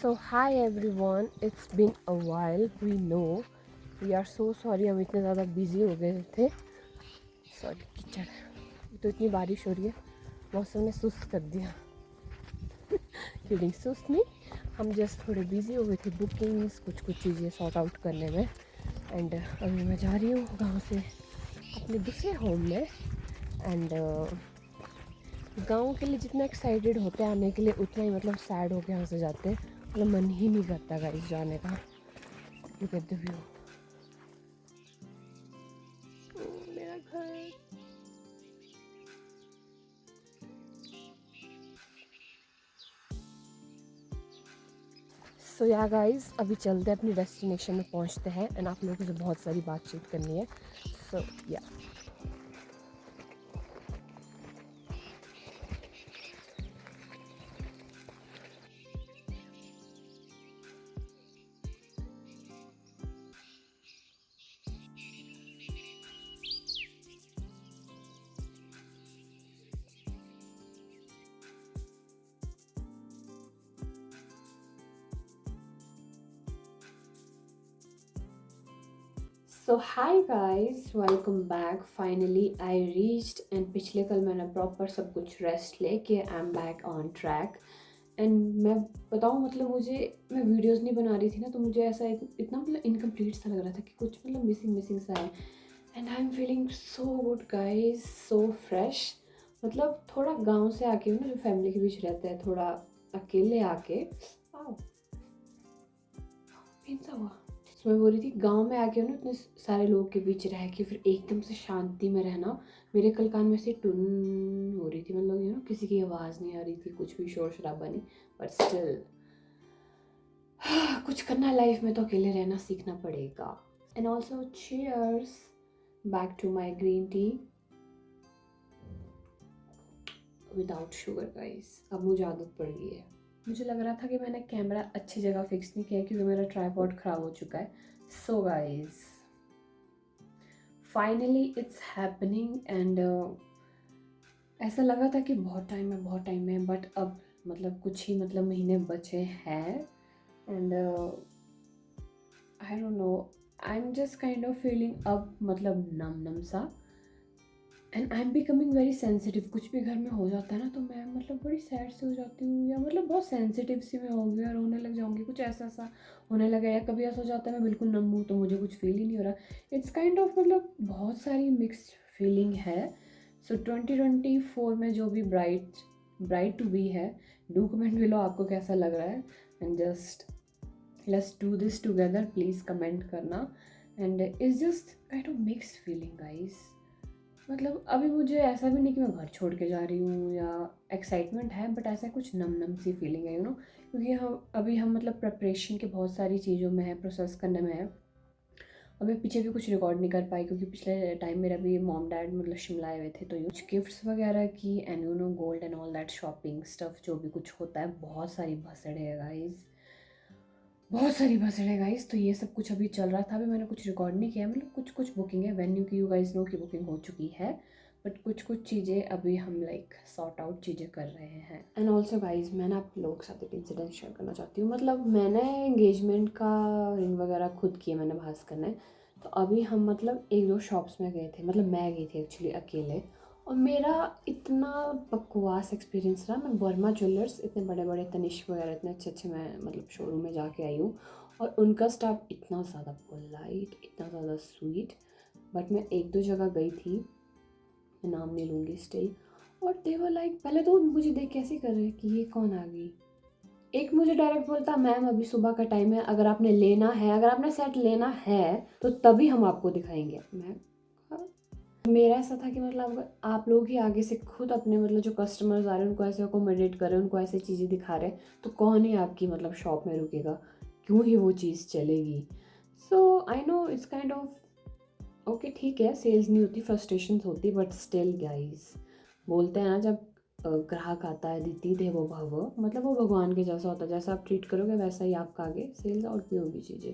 So hi everyone, it's been a while. We know, we are so sorry. हम इतने ज़्यादा busy हो गए थे. सॉरी कीचड़ तो इतनी बारिश हो रही है, मौसम ने सुस्त कर दिया. किडिंग, सुस्त नहीं, हम जस्ट थोड़े बिजी हो गए थे बुकिंग्स कुछ चीज़ें सॉर्ट आउट करने में. एंड अभी मैं जा रही हूँ गाँव से अपने दूसरे होम में. एंड गाँव के लिए जितना एक्साइटेड होते हैं आने के लिए, उतना ही मतलब सैड होके यहाँ से जाते हैं. मतलब मन ही नहीं करता गाइस जाने का. Look at the view. मेरा घर. सो या गाइस, अभी चलते हैं अपनी डेस्टिनेशन में पहुंचते हैं. एंड आप लोगों से बहुत सारी बातचीत करनी है. So yeah so hi guys, welcome back. Finally I reached. And पिछले कल मैंने प्रॉपर सब कुछ रेस्ट लेके I am back on track. And मैं बताऊँ मतलब मैं वीडियोस नहीं बना रही थी ना, तो मुझे ऐसा इतना मतलब इनकम्प्लीट सा लग रहा था कि कुछ मतलब मिसिंग सा है. And I am feeling so good guys, so fresh. मतलब थोड़ा गांव से आके ना, जो फैमिली के बीच रहते हैं, थोड़ा अकेले आके आओ सा हुआ. तो मैं बोल रही थी गांव में आके ना इतने सारे लोगों के बीच रह के फिर एकदम से शांति में रहना. मेरे कल कान में से टुन हो रही थी, मतलब किसी की आवाज़ नहीं आ रही थी, कुछ भी शोर शराबा नहीं. बट स्टिल कुछ करना है लाइफ में तो अकेले रहना सीखना पड़ेगा. And also cheers back to my green tea without sugar guys. अब मुझे आदत पड़ गई है. मुझे लग रहा था कि मैंने कैमरा अच्छी जगह फिक्स नहीं किया क्योंकि मेरा ट्राइपॉड ख़राब हो चुका है. So guys, finally it's happening. And ऐसा लगा था कि बहुत टाइम है. बट अब मतलब कुछ ही मतलब महीने बचे हैं. And I don't know, I am just kind of feeling अब मतलब नम सा. And I am becoming very sensitive. कुछ भी घर में हो जाता है ना, तो मैं मतलब बड़ी सैड से हो जाती हूँ, या मतलब बहुत सेंसिटिव सी मैं होगी और रोने लग जाऊँगी. कुछ ऐसा होने लगा. या कभी ऐसा हो जाता है मैं बिल्कुल नम हूँ तो मुझे कुछ फील ही नहीं हो रहा. इट्स काइंड ऑफ मतलब बहुत सारी मिक्स्ड फीलिंग है. सो 2024 में जो भी ब्राइट टू बी है, डू कमेंट बिलो आपको कैसा लग रहा है. And just let's do this together. Please comment करना. And it's just kind of mix feeling guys. मतलब अभी मुझे ऐसा भी नहीं कि मैं घर छोड़ के जा रही हूँ या एक्साइटमेंट है, बट ऐसा कुछ नम सी फीलिंग है क्योंकि हम मतलब प्रिपरेशन के बहुत सारी चीज़ों में है, प्रोसेस करने में है. अभी पीछे भी कुछ रिकॉर्ड नहीं कर पाई क्योंकि पिछले टाइम मेरा भी मॉम डैड मतलब शिमला आए हुए थे, तो कुछ गिफ्ट्स वगैरह की and gold and all that shopping stuff जो भी कुछ होता है. बहुत सारी भसड़ है गाइज, बहुत सारी भसड़ है गाइज. तो ये सब कुछ अभी चल रहा था. अभी मैंने कुछ रिकॉर्ड नहीं किया, मतलब कुछ बुकिंग है. वेन्यू की यू गाइज नो की बुकिंग हो चुकी है, बट कुछ चीज़ें अभी हम लाइक सॉर्ट आउट चीज़ें कर रहे हैं. एंड ऑल्सो गाइज, मैं ना आप लोगों के साथ एक इंसिडेंट शेयर करना चाहती हूँ. मतलब मैंने एंगेजमेंट का रिंग वगैरह खुद किया, मैंने भास्कर ने. तो अभी हम मतलब 1-2 शॉप्स में गए थे, मतलब मैं गई थी एक्चुअली अकेले. और मेरा इतना बकवास एक्सपीरियंस रहा. मैं वर्मा ज्वेलर्स, इतने बड़े बड़े तनिष्क वगैरह इतने अच्छे मैं मतलब शोरूम में जाके आई हूँ. और उनका स्टाफ इतना ज़्यादा पोलाइट, इतना ज़्यादा स्वीट. बट मैं 1-2 जगह गई थी, मैं नाम नहीं लूँगी स्टिल. और दे वर लाइक, पहले तो मुझे देख कैसे कर रहे कि ये कौन आ गई. एक मुझे डायरेक्ट बोलता, मैम अभी सुबह का टाइम है, अगर आपने लेना है, अगर आपने सेट लेना है तो तभी हम आपको दिखाएंगे. मेरा ऐसा था कि मतलब अगर आप लोग ही आगे से खुद अपने मतलब जो कस्टमर्स आ रहे हैं उनको ऐसे अकोमोडेट कर रहे हैं, उनको ऐसे चीज़ें दिखा रहे हैं, तो कौन ही आपकी मतलब शॉप में रुकेगा, क्यों ही वो चीज़ चलेगी. So I know it's kind of okay, ठीक है, सेल्स नहीं होती, फ्रस्ट्रेशन होती, बट स्टिल गाइस, बोलते हैं ना जब ग्राहक आता है अदिति देवो भव, मतलब वो भगवान के जैसा होता है. जैसा आप ट्रीट करोगे वैसा ही आपका आगे सेल्स आउट भी होगी चीज़ें.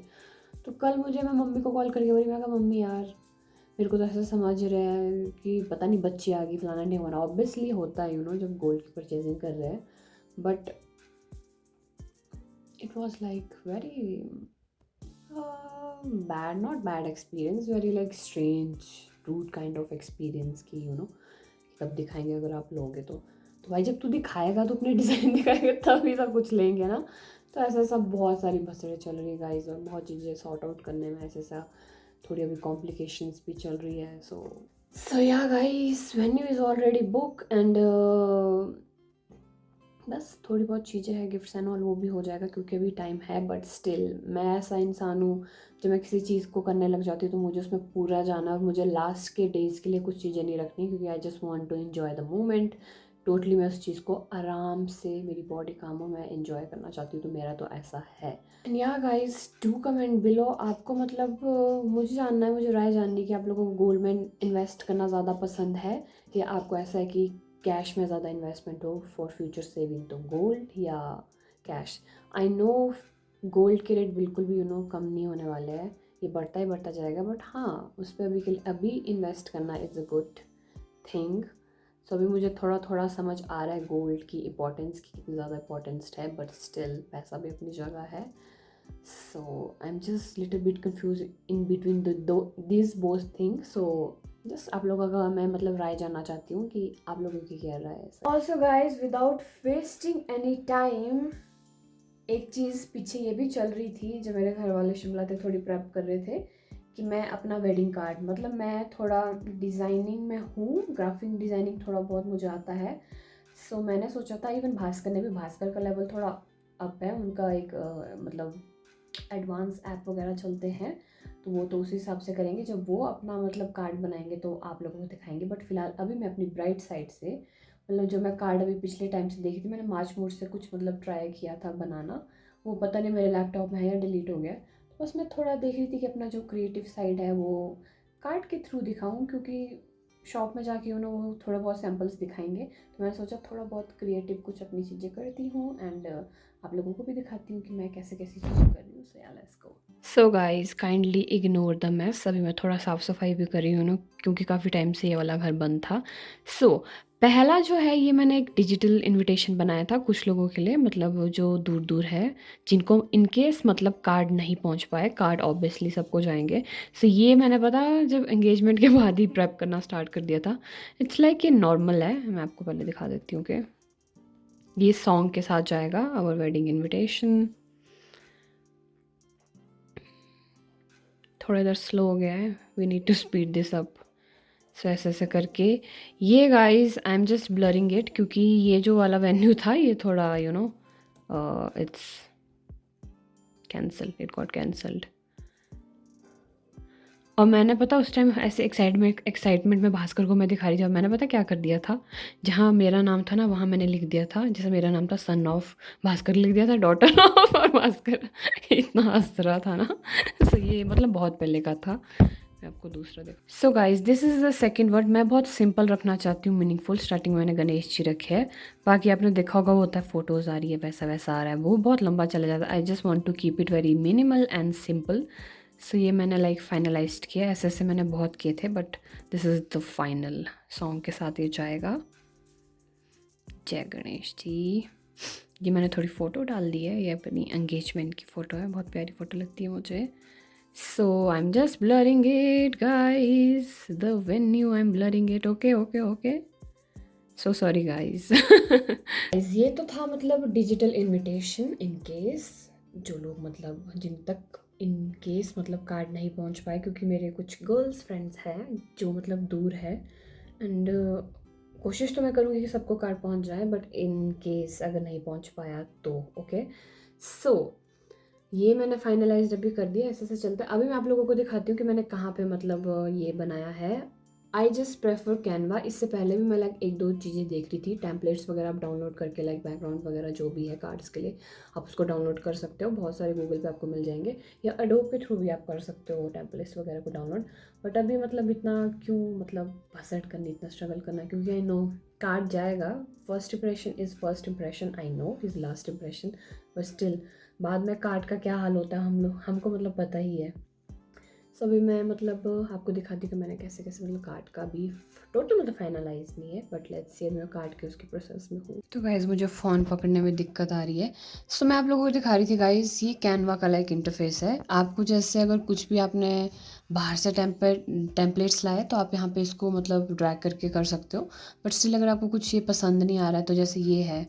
तो कल मैं मम्मी को कॉल करके बोली, मैं कहा मम्मी यार मेरे को तो ऐसा समझ रहे हैं कि पता नहीं बच्ची आ गई, फलाना नहीं होना. ऑब्वियसली होता है जब गोल्ड की परचेजिंग कर रहे हैं. But it was like very bad, not bad experience, very like strange rude kind of experience कि कब दिखाएंगे अगर आप लोगे तो भाई जब तू दिखाएगा तो अपने डिज़ाइन दिखाएगा तभी सब कुछ लेंगे ना। तो ऐसा सब बहुत सारी भसड़े चल रही है गाइस, और बहुत चीज़ें सॉर्ट आउट करने में ऐसे सा थोड़ी अभी कॉम्प्लिकेशंस भी चल रही है। So yeah guys, venue is already book and बस थोड़ी बहुत चीज़ें हैं, गिफ्ट्स एंड ऑल, वो भी हो जाएगा क्योंकि अभी टाइम है। बट स्टिल मैं ऐसा इंसान हूँ, जब मैं किसी चीज़ को करने लग जाती हूँ तो मुझे उसमें पूरा जाना, और मुझे लास्ट के डेज़ के लिए कुछ चीज़ें नहीं रखनी, क्योंकि I just want to enjoy the moment totally. मैं उस चीज़ को आराम से, मेरी बॉडी काम हो, मैं एन्जॉय करना चाहती हूँ, तो मेरा तो ऐसा है। And yeah guys, do comment below, आपको मतलब मुझे जानना है, मुझे राय जाननी है कि आप लोगों को गोल्ड में इन्वेस्ट करना ज़्यादा पसंद है, या आपको ऐसा है कि कैश में ज़्यादा इन्वेस्टमेंट हो फॉर फ्यूचर सेविंग, तो गोल्ड या कैश। आई नो गोल्ड के रेट बिल्कुल भी कम नहीं होने वाले हैं, ये बढ़ता ही बढ़ता जाएगा, बट हाँ उस पर अभी इन्वेस्ट करना इज़ अ गुड थिंग। सो अभी मुझे थोड़ा थोड़ा समझ आ रहा है गोल्ड की इम्पोर्टेंस की, कितनी ज़्यादा इम्पोर्टेंस है, बट स्टिल पैसा भी अपनी जगह है। So I am just little bit confuse in between this both thing. So just आप लोगों का मैं मतलब राय जानना चाहती हूँ कि आप लोगों की क्या राय है। Also guys, without wasting any time, एक चीज़ पीछे ये भी चल रही थी, जब मेरे घर वाले शिमला थे थोड़ी प्रेप कर रहे थे कि मैं अपना वेडिंग कार्ड, मतलब मैं थोड़ा डिज़ाइनिंग में हूँ, ग्राफिक डिज़ाइनिंग थोड़ा बहुत मुझे आता है। सो मैंने सोचा था, इवन भास्कर ने भी, भास्कर का लेवल थोड़ा अप है, उनका एक मतलब एडवांस ऐप वगैरह चलते हैं, तो वो तो उसी हिसाब से करेंगे, जब वो अपना मतलब कार्ड बनाएंगे तो आप लोगों को दिखाएंगे। बट फिलहाल अभी मैं अपनी ब्राइट साइड से, मतलब जो मैं कार्ड अभी पिछले टाइम से देखी थी, मैंने मार्च मोड से कुछ मतलब ट्राई किया था बनाना, वो पता नहीं मेरे लैपटॉप में है या डिलीट हो गया। तो बस मैं थोड़ा देख रही थी कि अपना जो क्रिएटिव साइड है वो कार्ड के थ्रू दिखाऊं, क्योंकि शॉप में जाके वो थोड़ा बहुत सैम्पल्स दिखाएंगे, तो मैंने सोचा थोड़ा बहुत क्रिएटिव कुछ अपनी चीज़ें करती हूँ, एंड आप लोगों को भी दिखाती हूँ कि मैं कैसे कैसी चीज़ें कर रही हूँ। So yeah let's go. So guys, kindly ignore the mess, अभी मैं थोड़ा साफ़ सफाई भी कर रही हूँ ना, क्योंकि काफ़ी टाइम से ये वाला घर बंद था। सो पहला जो है, ये मैंने एक डिजिटल इनविटेशन बनाया था कुछ लोगों के लिए, मतलब जो दूर दूर है, जिनको इन केस मतलब कार्ड नहीं पहुंच पाए, कार्ड ऑब्वियसली सबको जाएंगे। सो ये मैंने पता जब एंगेजमेंट के बाद ही प्रेप करना स्टार्ट कर दिया था। इट्स लाइक ये नॉर्मल है, मैं आपको पहले दिखा देती हूँ कि ये सॉन्ग के साथ जाएगा, आवर वेडिंग इनविटेशन। थोड़ा इधर स्लो हो गया है, we need to speed this up. So ऐसे ऐसे करके, ये guys I am just blurring it, क्योंकि ये जो वाला वेन्यू था ये थोड़ा it's cancel, it got cancelled. और मैंने पता उस टाइम ऐसे एक्साइटमेंट में भास्कर को मैं दिखा रही थी, और मैंने पता क्या कर दिया था, जहाँ मेरा नाम था ना वहाँ मैंने लिख दिया था, जैसे मेरा नाम था सन ऑफ भास्कर, लिख दिया था डॉटर ऑफ, और भास्कर इतना हंस रहा था ना। सो ये मतलब बहुत पहले का था, मैं आपको दूसरा देखो। So guys, this is the second word, मैं बहुत सिंपल रखना चाहती हूँ, मीनिंगफुल। स्टार्टिंग में मैंने गणेश जी रखे है, बाकी आपने देखा होगा वो होता है फोटोज़ आ रही है, वैसा वैसा आ रहा है, वो बहुत लंबा चला जाता है। I just want to keep it very minimal and simple. So ये मैंने लाइक फाइनलाइज्ड किया, ऐसे ऐसे मैंने बहुत किए थे, but this is the final. Song के साथ ये जाएगा, जय गणेश जी। ये मैंने थोड़ी फ़ोटो डाल दी है, ये अपनी एंगेजमेंट की फ़ोटो है, बहुत प्यारी फ़ोटो लगती है मुझे। So I'm just blurring it, guys. The venue, I'm blurring it. Okay, okay, okay. So sorry, guys. Guys, ये तो था मतलब डिजिटल इनविटेशन, इन केस जो लोग मतलब जिन तक इन केस मतलब कार्ड नहीं पहुंच पाए, क्योंकि मेरे कुछ गर्ल्स फ्रेंड्स हैं जो मतलब दूर है, एंड कोशिश तो मैं करूँगी कि सबको कार्ड पहुंच जाए, बट इन केस अगर नहीं पहुंच पाया तो ओके। सो ये मैंने फाइनलाइज्ड अभी कर दिया, ऐसे ऐसे चलता है। अभी मैं आप लोगों को दिखाती हूँ कि मैंने कहाँ पे मतलब ये बनाया है। I just prefer Canva. इससे पहले भी मैं लाइक एक दो चीज़ें देख रही थी, टेम्पलेट्स वगैरह आप डाउनलोड करके, लाइक बैकग्राउंड वगैरह जो भी है कार्ड्स के लिए, आप उसको डाउनलोड कर सकते हो, बहुत सारे गूगल पे आपको मिल जाएंगे, या अडोब के थ्रू भी आप कर सकते हो टेम्पलेट्स वगैरह को डाउनलोड। बट अभी मतलब इतना क्यों मतलब भसट करनी, इतना स्ट्रगल करना, क्योंकि आई नो कार्ड जाएगा। First impression is first impression, I know is last impression, but still बाद में कार्ड का क्या हाल होता है हमको मतलब पता ही है। सो अभी मैं मतलब आपको दिखाती हूँ कि मैंने कैसे कैसे मतलब कार्ड का भी टोटल मतलब फाइनलाइज नहीं है, बट लेट्स सी मैं कार्ड के उसके प्रोसेस में हूँ। तो गाइज़ मुझे फ़ोन पकड़ने में दिक्कत आ रही है, सो मैं आप लोगों को दिखा रही थी गाइज़, ये कैनवा का लाइक इंटरफेस है। आपको जैसे अगर कुछ भी आपने बाहर से टेम्पलेट्स लाए तो आप यहाँ पे इसको मतलब ड्रैग करके कर सकते हो, बट स्टिल अगर आपको कुछ ये पसंद नहीं आ रहा है तो जैसे ये है,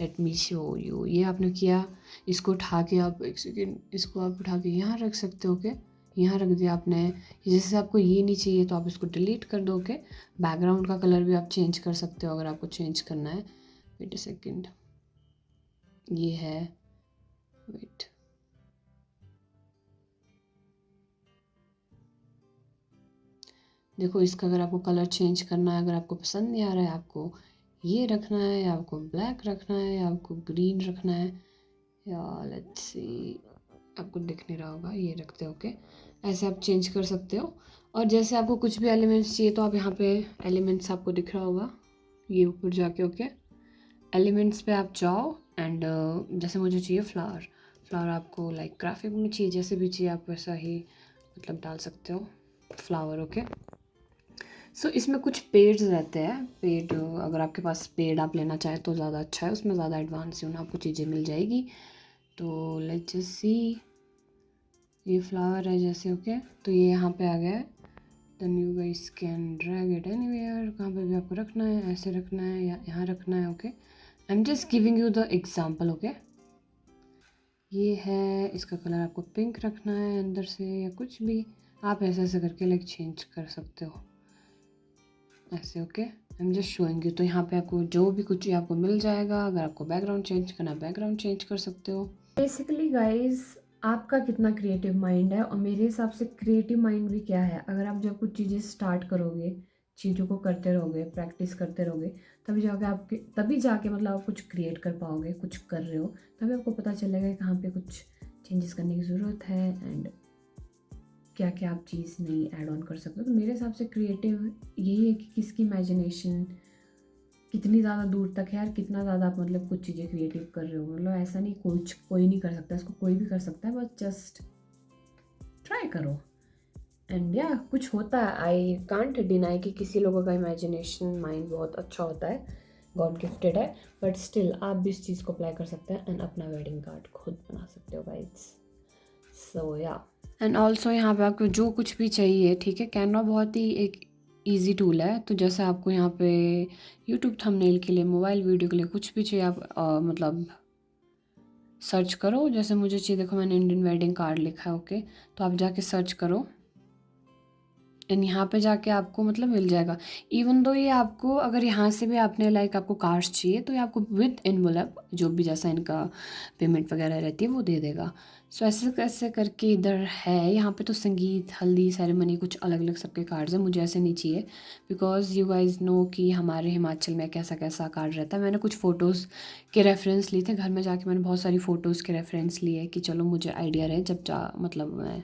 लेट मी शो यू, ये आपने किया, इसको उठा के आप एक सेकेंड, इसको आप उठा के यहाँ रख सकते हो के, यहाँ रख दिया आपने। जैसे आपको ये नहीं चाहिए तो आप इसको डिलीट कर दोगे। बैकग्राउंड का कलर भी आप चेंज कर सकते हो अगर आपको चेंज करना है। वेट अ सेकेंड, ये है, वेट, देखो इसका अगर आपको कलर चेंज करना है, अगर आपको पसंद नहीं आ रहा है, आपको ये रखना है या आपको ब्लैक रखना है या आपको ग्रीन रखना है, या लेट्स सी आपको दिख नहीं रहा होगा, ये रखते हो के, ऐसे आप चेंज कर सकते हो। और जैसे आपको कुछ भी एलिमेंट्स चाहिए तो आप यहाँ पे एलिमेंट्स आपको दिख रहा होगा, ये ऊपर जाके ओके एलिमेंट्स पे आप जाओ एंड जैसे मुझे चाहिए फ्लावर, फ्लावर आपको लाइक ग्राफिक में चाहिए, जैसे भी चाहिए आप वैसा ही मतलब डाल सकते हो फ्लावर ओके। सो इसमें कुछ पेड्स रहते हैं, पेड अगर आपके पास पेड आप लेना चाहें तो ज़्यादा अच्छा है, उसमें ज़्यादा एडवांस होना आपको चीज़ें मिल जाएगी। तो लेट्स जस्ट सी, ये फ्लावर है जैसे ओके, तो ये यहाँ पे आ गया है। Then you guys can drag it anywhere, कहाँ पे भी आपको रखना है, ऐसे रखना है या यहाँ रखना है okay. I am just giving you the example okay. ये है, इसका कलर आपको पिंक रखना है अंदर से या कुछ भी, आप ऐसे ऐसे करके लाइक चेंज कर सकते हो ऐसे okay. I am just showing you, तो यहाँ पे आपको जो भी कुछ आपको मिल जाएगा। अगर आपको बैकग्राउंड चेंज करना है बैकग्राउंड चेंज कर सकते हो। बेसिकली गाइज आपका कितना क्रिएटिव माइंड है, और मेरे हिसाब से क्रिएटिव माइंड भी क्या है, अगर आप जब कुछ चीज़ें स्टार्ट करोगे, चीज़ों को करते रहोगे, प्रैक्टिस करते रहोगे, तभी जाके मतलब आप कुछ क्रिएट कर पाओगे, कुछ कर रहे हो तभी आपको पता चलेगा कि कहाँ पे कुछ चेंजेस करने की ज़रूरत है एंड क्या क्या आप चीज़ नहीं ऐड ऑन कर सकते हो। तो मेरे हिसाब से क्रिएटिव यही है कि किसकी इमेजिनेशन कितनी ज़्यादा दूर तक है यार, कितना ज़्यादा आप मतलब कुछ चीज़ें क्रिएटिव कर रहे हो। मतलब ऐसा नहीं कोई नहीं कर सकता, इसको कोई भी कर सकता है, बस जस्ट ट्राई करो एंड या कुछ होता है। आई कांट डिनाई कि किसी लोगों का इमेजिनेशन माइंड बहुत अच्छा होता है, गॉड गिफ्टेड है, बट स्टिल आप भी इस चीज़ को अप्लाई कर सकते हैं एंड अपना वेडिंग कार्ड खुद बना सकते हो गाइस। सो या एंड ऑल्सो यहाँ पे आपको जो कुछ भी चाहिए, ठीक है, कैनवा बहुत ही एक ईजी टूल है। तो जैसे आपको यहाँ पे यूट्यूब थंबनेल के लिए, मोबाइल वीडियो के लिए कुछ भी चाहिए आप मतलब सर्च करो। जैसे मुझे चाहिए, देखो मैंने इंडियन वेडिंग कार्ड लिखा है ओके, तो आप जाके सर्च करो एंड यहाँ पे जाके आपको मतलब मिल जाएगा। इवन दो ये आपको अगर यहाँ से भी आपने लाइक आपको कार्ड्स चाहिए तो ये आपको विद एनवलप जो भी जैसा इनका पेमेंट वगैरह रहती है वो दे देगा। सो ऐसे कैसे करके इधर है, यहाँ पे तो संगीत, हल्दी, सेरेमनी कुछ अलग अलग सबके कार्ड्स हैं। मुझे ऐसे नहीं चाहिए बिकॉज यू गाइज नो कि हमारे हिमाचल में कैसा कैसा कार्ड रहता है। मैंने कुछ फ़ोटोज़ के रेफरेंस लिए थे, घर में जाके मैंने बहुत सारी फ़ोटोज़ के रेफरेंस लिए कि चलो मुझे आइडिया रहे जब मतलब मैं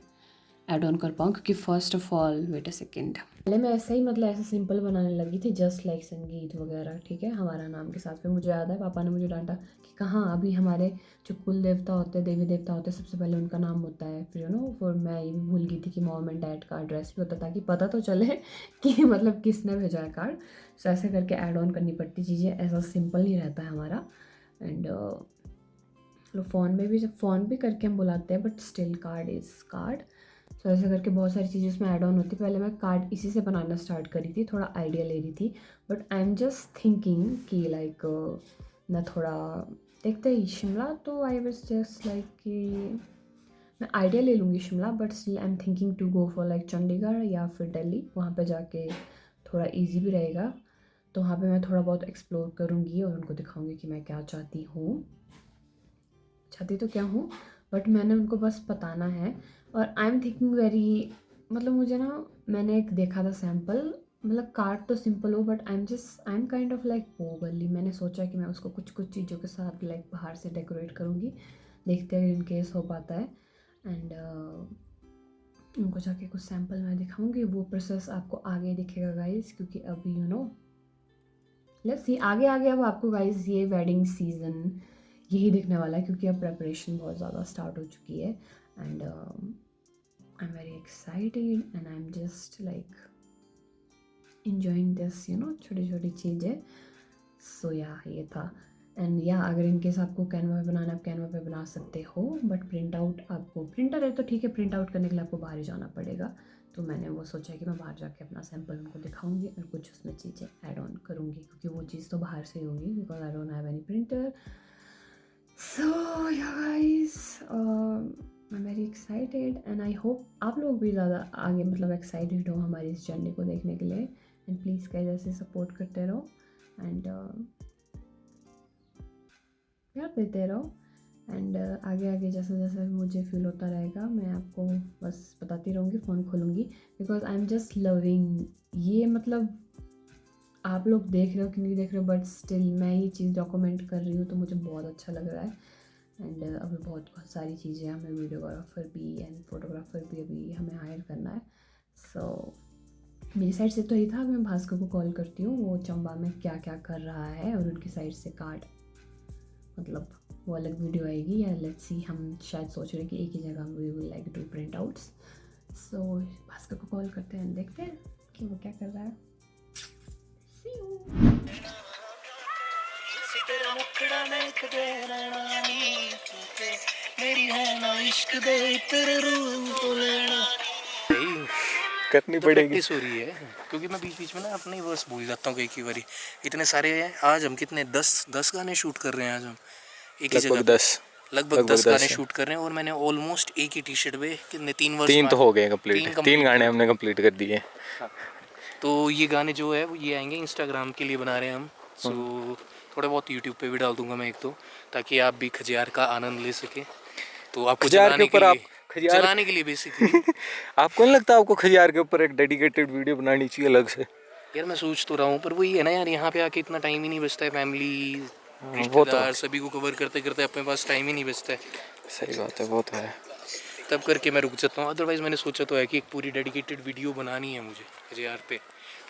ऐड ऑन कर पाऊँ। क्योंकि first of all wait a second, पहले मैं ऐसा ही मतलब ऐसा सिंपल बनाने लगी थी, जस्ट लाइक संगीत वगैरह, ठीक है, हमारा नाम के साथ। फिर मुझे याद है पापा ने मुझे डांटा कि कहाँ, अभी हमारे जो कुल देवता होते हैं, देवी देवता होते हैं, सबसे पहले उनका नाम होता है। फिर फिर मैं ये भी भूल गई थी कि मॉम एंड डैड का एड्रेस भी होता, ताकि पता तो चले कि मतलब किसने भेजा है कार्ड। सो ऐसे करके ऐड ऑन करनी पड़ती चीज़ें, ऐसा सिंपल नहीं रहता है हमारा। एंड फ़ोन भी करके हम बुलाते हैं, but still card is card. So ऐसे करके बहुत सारी चीज़ें उसमें ऐड ऑन होती। पहले मैं कार्ड इसी से बनाना स्टार्ट करी थी, थोड़ा आइडिया ले रही थी, but I am just thinking कि लाइक मैं थोड़ा देखते ही शिमला, तो आई वाज जस्ट लाइक कि मैं आइडिया ले लूँगी Shimla, but still I am thinking to go for like Chandigarh या फिर दिल्ली। वहाँ पे जाके थोड़ा ईजी भी रहेगा, तो वहाँ पे मैं थोड़ा बहुत एक्सप्लोर करूँगी और उनको दिखाऊँगी कि मैं क्या चाहती तो क्या हूँ, बट मैंने उनको बस बताना है। और आई एम थिंकिंग वेरी, मतलब मुझे ना, मैंने एक देखा था सैम्पल, मतलब कार्ड तो सिंपल हो, but I am kind of like पोगली। मैंने सोचा कि मैं उसको कुछ कुछ चीज़ों के साथ लाइक बाहर से डेकोरेट करूँगी, देखते हैं इन केस हो पाता है। एंड उनको जाके कुछ सैम्पल मैं दिखाऊँगी, वो प्रोसेस आपको आगे दिखेगा गाइज, क्योंकि अभी लेट्स सी आगे आगे अब आपको गाइज ये वेडिंग सीज़न यही दिखने वाला है, क्योंकि अब प्रेपरेशन बहुत ज़्यादा स्टार्ट हो चुकी है। And I'm very excited and I'm just like enjoying this, छोटी छोटी चीज़ें. सो या ये था. एंड या अगर इनकेस आपको कैनवा पे बनाना है, आप कैनवा पे बना सकते हो, बट प्रिंट आउट आपको, प्रिंटर है तो ठीक है, प्रिंट आउट करने के लिए आपको बाहर ही जाना पड़ेगा. तो मैंने वो सोचा कि मैं बाहर जाके अपना सैम्पल उनको दिखाऊंगी और कुछ उसमें चीज़ें ऐड ऑन करूँगी, क्योंकि वो चीज़ तो बाहर से ही होगी, because I don't have any printer. So yeah guys, I am very excited and I hope आप लोग भी ज़्यादा आगे मतलब एक्साइटेड हो हमारी इस जर्नी को देखने के लिए. एंड प्लीज़ गाइस ऐसे सपोर्ट करते रहो एंड प्यार देते रहो. एंड आगे आगे जैसा जैसा मुझे फील होता रहेगा मैं आपको बस बताती रहूँगी, फ़ोन खोलूँगी, because I am just loving ये. मतलब आप लोग देख रहे हो कि नहीं देख रहे हो, बट स्टिल मैं ये चीज़ डॉक्यूमेंट कर रही हूँ तो मुझे बहुत अच्छा लग रहा है. एंड अभी बहुत सारी चीज़ें, हमें वीडियोग्राफर भी एंड फोटोग्राफर भी अभी हमें हायर करना है. सो मेरी साइड से तो ये था. मैं भास्कर को कॉल करती हूँ, वो चंबा में क्या क्या कर रहा है, और उनकी साइड से कार्ड मतलब वो अलग वीडियो आएगी, या लेट्स सी, हम शायद सोच रहे हैं कि एक ही जगह we will like do printouts. So Bhaskar को कॉल करते हैं, देखते हैं कि वो क्या कर रहा है. See you. करनी पड़ेगी हो रही है, क्योंकि मैं बीच बीच में ना अपने वर्स भूल जाता हूँ कई बारी. इतने सारे हैं. आज हम कितने 10 गाने शूट कर रहे हैं आज हम एक ही जगह. लगभग 10 गाने शूट कर रहे हैं, और मैंने ऑलमोस्ट एक ही टी शर्ट पे कितने 3 वर्ष 3 तो हो गए कंप्लीट. 3 गाने हमने कंप्लीट कर दिए. तो ये गाने जो है वो ये आएंगे इंस्टाग्राम के लिए बना रहे हैं हम. सो थोड़े बहुत यूट्यूब पे भी डाल दूंगा मैं एक तो, ताकि आप भी खजियार का आनंद ले सके. तो आपको खजियार चलाने के लिए बेसिकली आपको नहीं लगता आपको खजियार के ऊपर एक डेडिकेटेड वीडियो बनानी चाहिए अलग से? यार मैं सोच तो रहा हूँ, पर वही है ना यार, यहाँ पे आके इतना टाइम ही नहीं बचता है. फैमिली, रिश्तेदार, सभी को कवर करते करते अपने पास टाइम ही नहीं बचता है. सही बात है, वो तो है. तब करके मैं रुक जाता हूँ. अदरवाइज़ मैंने सोचा तो है कि एक पूरी डेडिकेटेड वीडियो बनानी है मुझे खजियार पे.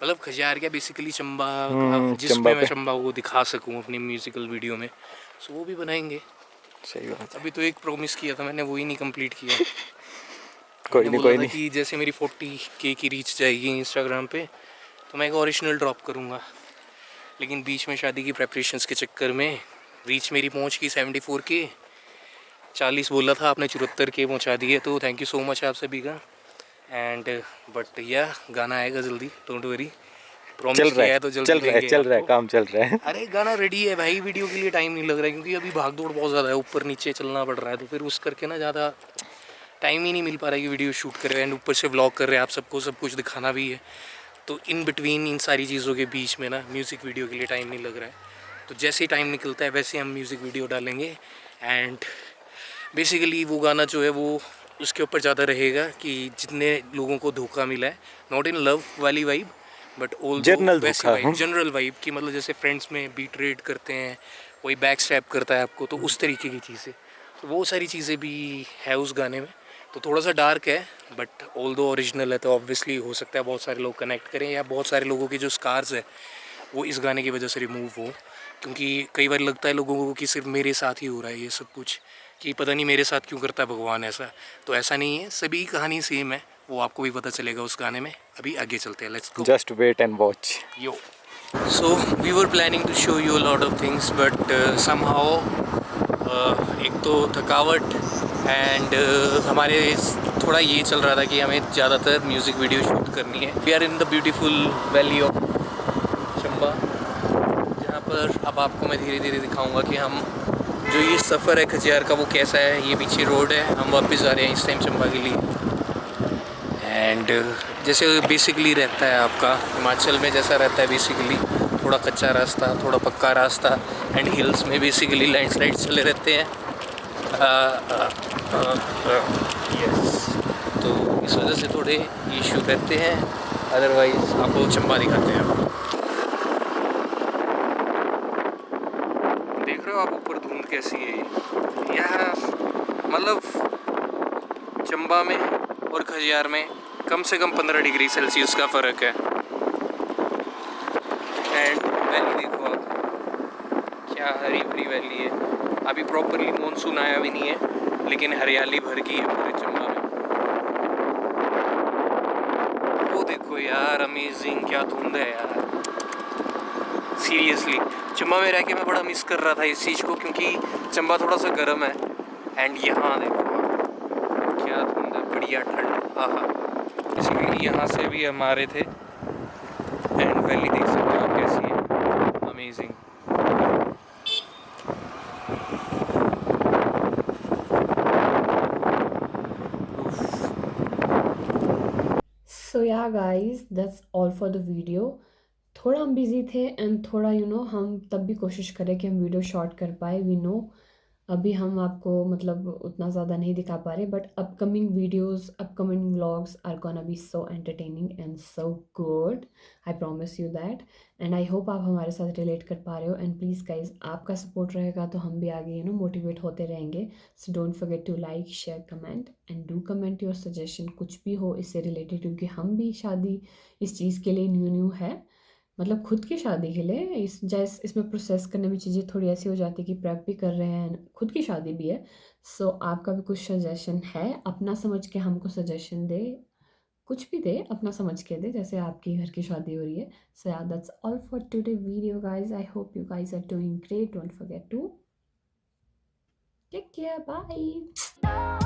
मतलब खजियार क्या, बेसिकली चंबा, जिसमें मैं चंबा को दिखा सकूँ अपनी म्यूजिकल वीडियो में. सो वो भी बनाएंगे. सही बात है. अभी तो एक प्रॉमिस किया था मैंने, वो ही नहीं कंप्लीट किया. कोई नहीं कि जैसे मेरी 40K की रीच जाएगी इंस्टाग्राम पे तो मैं एक ओरिजिनल ड्रॉप करूँगा. लेकिन बीच में शादी की प्रेपरेशंस के चक्कर में रीच मेरी पहुँच गई 74K. 40 बोला था, आपने 74K पहुँचा दिए, तो थैंक यू सो मच आप सभी का. एंड बट या गाना आएगा जल्दी, डोंट वरी. चल रहा है, तो चल रहा है, काम चल रहा है. अरे गाना रेडी है भाई, वीडियो के लिए टाइम नहीं लग रहा है, क्योंकि अभी भाग दौड़ बहुत ज़्यादा है, ऊपर नीचे चलना पड़ रहा है, तो फिर उस करके ना ज़्यादा टाइम ही नहीं मिल पा रहा है कि वीडियो शूट कर रहे हैं. एंड ऊपर से व्लॉग कर रहे हैं, आप सबको सब कुछ दिखाना भी है. तो इन बिटवीन इन सारी चीज़ों के बीच में ना म्यूज़िक वीडियो के लिए टाइम नहीं लग रहा है. तो जैसे ही टाइम निकलता है वैसे हम म्यूज़िक वीडियो डालेंगे. एंड बेसिकली वो गाना जो है वो उसके ऊपर ज़्यादा रहेगा कि जितने लोगों को धोखा मिला है, नॉट इन लव वाली वाइब, बट ऑल वैसी वाइब, जनरल वाइब की. मतलब जैसे फ्रेंड्स में बीट रेड करते हैं, कोई बैक स्टैप करता है आपको, तो उस तरीके की चीज़ें, तो वो सारी चीज़ें भी है उस गाने में. तो थोड़ा सा डार्क है, बट ऑल दो ओरिजिनल है, तो ऑब्वियसली हो सकता है बहुत सारे लोग कनेक्ट करें, या बहुत सारे लोगों की जो स्कार्स है वो इस गाने की वजह से रिमूव हो. क्योंकि कई बार लगता है लोगों को कि सिर्फ मेरे साथ ही हो रहा है ये सब कुछ, कि पता नहीं मेरे साथ क्यों करता है भगवान ऐसा. तो ऐसा नहीं है, सभी कहानी सेम है, वो आपको भी पता चलेगा उस गाने में. अभी आगे चलते हैं, let's go. Just wait and watch. Yo. So we were planning to show you a lot of things, but somehow एक तो थकावट एंड हमारे थोड़ा ये चल रहा था कि हमें ज़्यादातर म्यूज़िक वीडियो शूट करनी है. We are in the beautiful valley of Chamba, जहाँ पर अब आपको मैं धीरे धीरे दिखाऊंगा कि हम जो ये सफ़र है खजियार का वो कैसा है. ये पीछे रोड है, हम वापस जा रहे हैं इस टाइम चंबा के लिए. एंड जैसे बेसिकली रहता है आपका हिमाचल में, जैसा रहता है बेसिकली, थोड़ा कच्चा रास्ता, थोड़ा पक्का रास्ता, एंड हिल्स में बेसिकली लैंडस्लाइड चले रहते हैं. यस, तो इस वजह से थोड़े इशू रहते हैं. अदरवाइज़ आपको चंबा दिखाते हैं. देख रहे हो आप ऊपर धुंध कैसी है. यहाँ मतलब चंबा में और खजियार में कम से कम 15 डिग्री सेल्सियस का फ़र्क है. एंड वैली देखो आप, क्या हरी भरी वैली है. अभी प्रॉपरली मॉनसून आया भी नहीं है, लेकिन हरियाली भर गई है पूरे चंबा में. देखो यार, अमेजिंग, क्या धुंध है यार, सीरियसली। चंबा में रह के मैं बड़ा मिस कर रहा था इस चीज़ को, क्योंकि चंबा थोड़ा सा गर्म है। एंड यहाँ देखो क्या धुंध है, बढ़िया ठंड। हाँ हाँ, बेसिकली यहाँ से भी हम आ रहे थे। एंड वैली देख सकते हो आप कैसी है, amazing. So yeah guys, that's all for the video. थोड़ा हम बिजी थे एंड थोड़ा हम तब भी कोशिश करें कि हम वीडियो शॉर्ट कर पाए। वी नो अभी हम आपको मतलब उतना ज़्यादा नहीं दिखा पा रहे, but upcoming videos, upcoming vlogs are gonna be so entertaining and so good, I promise you that. And I hope आप हमारे साथ रिलेट कर पा रहे हो। एंड प्लीज़ गाइज, आपका सपोर्ट रहेगा तो हम भी आगे मोटिवेट होते रहेंगे। So don't forget to like, share, comment and do comment your suggestion, कुछ भी हो इससे रिलेटेड, क्योंकि हम भी शादी इस चीज़ के लिए न्यू है, मतलब खुद की शादी के लिए। इसमें प्रोसेस करने में चीज़ें थोड़ी ऐसी हो जाती है कि प्रेप भी कर रहे हैं, खुद की शादी भी है। सो आपका भी कुछ सजेशन है, अपना समझ के हमको सजेशन दे, कुछ भी दे, अपना समझ के दे, जैसे आपकी घर की शादी हो रही है। So yeah that's all for today video guys. I hope you guys are doing great. Don't forget to take care, bye.